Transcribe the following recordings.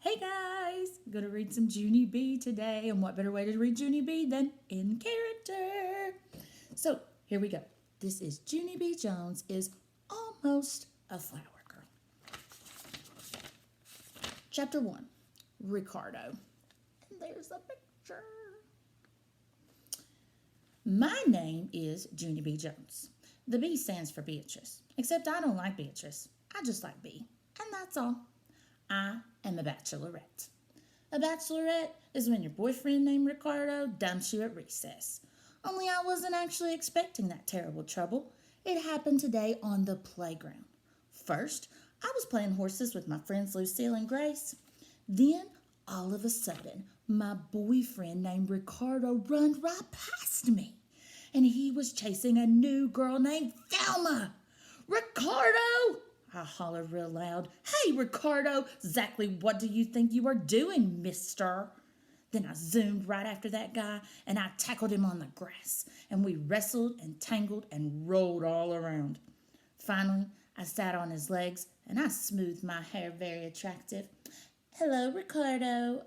Hey guys, I'm gonna read some Junie B today, and what better way to read Junie B than in character? So here we go. This is Junie B. Jones is almost a flower girl. Chapter 1, Ricardo. And there's a picture. My name is Junie B. Jones. The B stands for Beatrice, except I don't like Beatrice. I just like B, and that's all. I am a bachelorette. A bachelorette is when your boyfriend named Ricardo dumps you at recess. Only I wasn't actually expecting that terrible trouble. It happened today on the playground. First, I was playing horses with my friends Lucille and Grace. Then, all of a sudden, my boyfriend named Ricardo run right past me. And he was chasing a new girl named Thelma. Ricardo! I hollered real loud. Hey, Ricardo, exactly what do you think you are doing, mister? Then I zoomed right after that guy and I tackled him on the grass. And we wrestled and tangled and rolled all around. Finally, I sat on his legs and I smoothed my hair very attractive. Hello, Ricardo.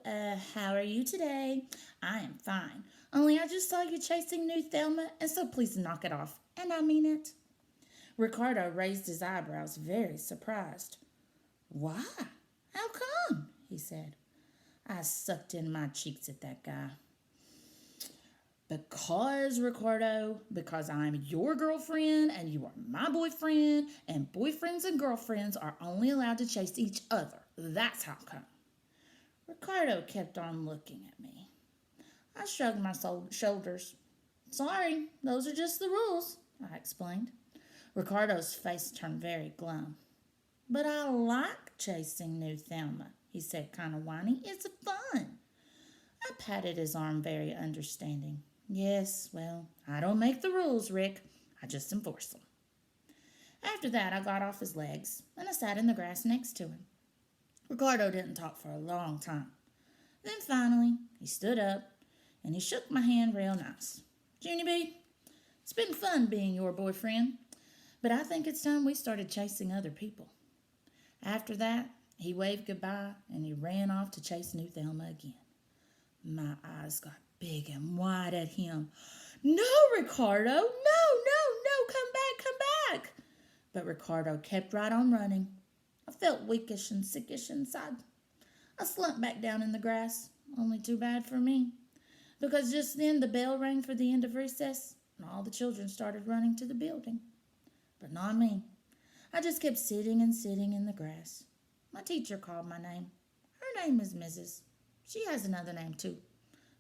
How are you today? I am fine. Only I just saw you chasing new Thelma, and so please knock it off. And I mean it. Ricardo raised his eyebrows, very surprised. Why? How come? He said. I sucked in my cheeks at that guy. Because, Ricardo, because I'm your girlfriend and you are my boyfriend, and boyfriends and girlfriends are only allowed to chase each other. That's how come. Ricardo kept on looking at me. I shrugged my shoulders. Sorry, those are just the rules, I explained. Ricardo's face turned very glum. But I like chasing new Thelma, he said kind of whiny. It's fun. I patted his arm very understanding. Yes, well, I don't make the rules, Rick. I just enforce them. After that, I got off his legs, and I sat in the grass next to him. Ricardo didn't talk for a long time. Then finally, he stood up, and he shook my hand real nice. Junie B, it's been fun being your boyfriend. But I think it's time we started chasing other people. After that, he waved goodbye and he ran off to chase new Thelma again. My eyes got big and wide at him. No, Ricardo, no, come back. But Ricardo kept right on running. I felt weakish and sickish inside. I slumped back down in the grass, only too bad for me. Because just then the bell rang for the end of recess and all the children started running to the building. But not me. I just kept sitting in the grass. My teacher called my name. Her name is Mrs. She has another name too,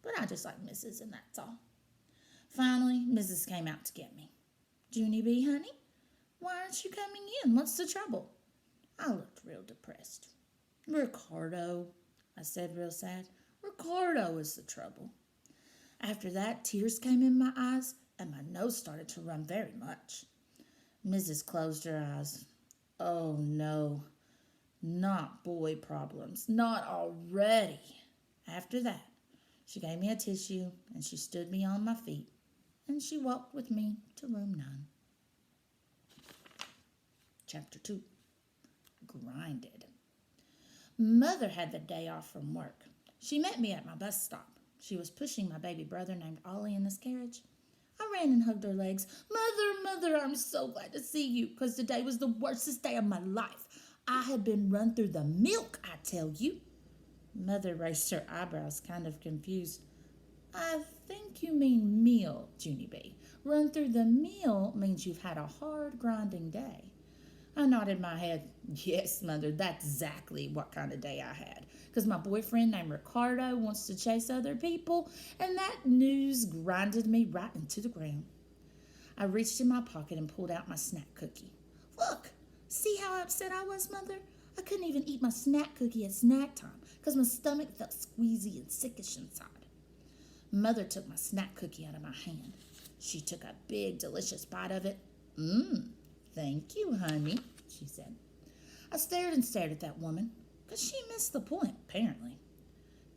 but I just like Mrs. and that's all. Finally, Mrs. came out to get me. Junie B, honey, why aren't you coming in? What's the trouble? I looked real depressed. Ricardo, I said real sad. Ricardo is the trouble. After that, tears came in my eyes and my nose started to run very much. Mrs. closed her eyes. Oh, no. Not boy problems. Not already. After that, she gave me a tissue and she stood me on my feet and she walked with me to room 9. Chapter 2. Grinded. Mother had the day off from work. She met me at my bus stop. She was pushing my baby brother named Ollie in his carriage. I ran and hugged her legs. Mother, I'm so glad to see you, because today was the worstest day of my life. I had been run through the milk, I tell you. Mother raised her eyebrows, kind of confused. I think you mean meal, Junie B. Run through the meal means you've had a hard, grinding day. I nodded my head. Yes, Mother, that's exactly what kind of day I had. Because my boyfriend named Ricardo wants to chase other people, and that news grinded me right into the ground. I reached in my pocket and pulled out my snack cookie. Look, see how upset I was, Mother? I couldn't even eat my snack cookie at snack time because my stomach felt squeezy and sickish inside. Mother took my snack cookie out of my hand. She took a big, delicious bite of it. Thank you, honey, she said. I stared at that woman, because she missed the point, apparently.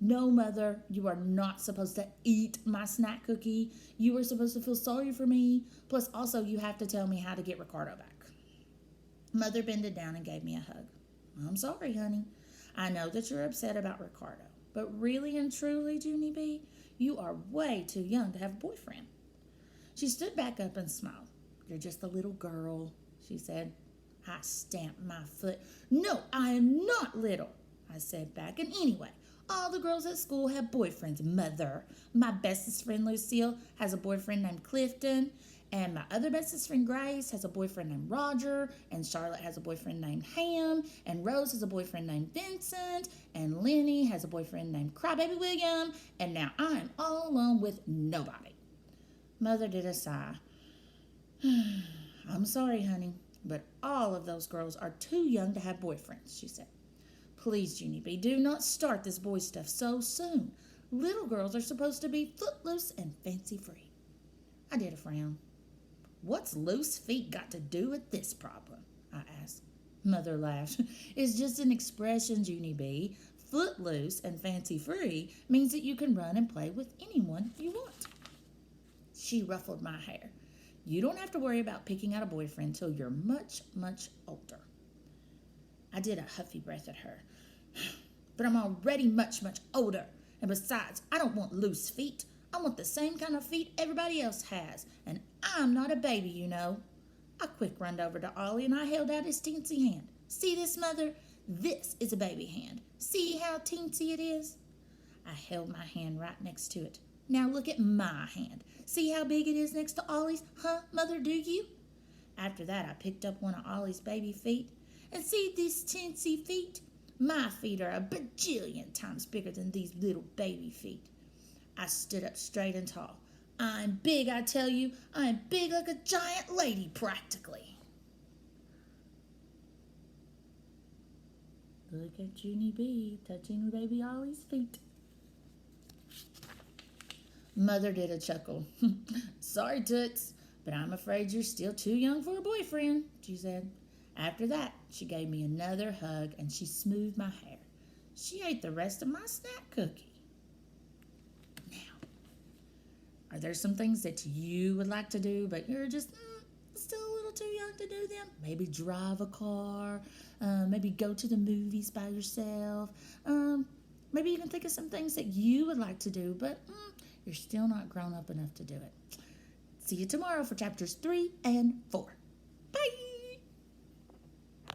No, Mother, you are not supposed to eat my snack cookie. You are supposed to feel sorry for me. Plus, also, you have to tell me how to get Ricardo back. Mother bended down and gave me a hug. I'm sorry, honey. I know that you're upset about Ricardo, but really and truly, Junie B, you are way too young to have a boyfriend. She stood back up and smiled. You're just a little girl, she said. I stamped my foot. No, I am not little, I said back. And anyway, all the girls at school have boyfriends, Mother. My bestest friend Lucille has a boyfriend named Clifton, and my other bestest friend Grace has a boyfriend named Roger, and Charlotte has a boyfriend named Ham, and Rose has a boyfriend named Vincent, and Lenny has a boyfriend named Crybaby William, and now I'm all alone with nobody. Mother did a sigh. I'm sorry, honey, but all of those girls are too young to have boyfriends, she said. Please, Junie B, do not start this boy stuff so soon. Little girls are supposed to be footloose and fancy-free. I did a frown. What's loose feet got to do with this problem? I asked. Mother laughed. It's just an expression, Junie B. Footloose and fancy-free means that you can run and play with anyone you want. She ruffled my hair. You don't have to worry about picking out a boyfriend till you're much, much older. I did a huffy breath at her. But I'm already much, much older. And besides, I don't want loose feet. I want the same kind of feet everybody else has. And I'm not a baby, you know. I quick runned over to Ollie and I held out his teensy hand. See this, Mother? This is a baby hand. See how teensy it is? I held my hand right next to it. Now look at my hand. See how big it is next to Ollie's? Huh, Mother, do you? After that, I picked up one of Ollie's baby feet. And see these teensy feet? My feet are a bajillion times bigger than these little baby feet. I stood up straight and tall. I'm big, I tell you. I'm big like a giant lady, practically. Look at Junie B touching baby Ollie's feet. Mother did a chuckle. Sorry, Toots, but I'm afraid you're still too young for a boyfriend, she said. After that, she gave me another hug and she smoothed my hair. She ate the rest of my snack cookie. Now, are there some things that you would like to do, but you're just still a little too young to do them? Maybe drive a car, maybe go to the movies by yourself. Maybe you can think of some things that you would like to do, but you're still not grown up enough to do it. See you tomorrow for chapters 3 and 4.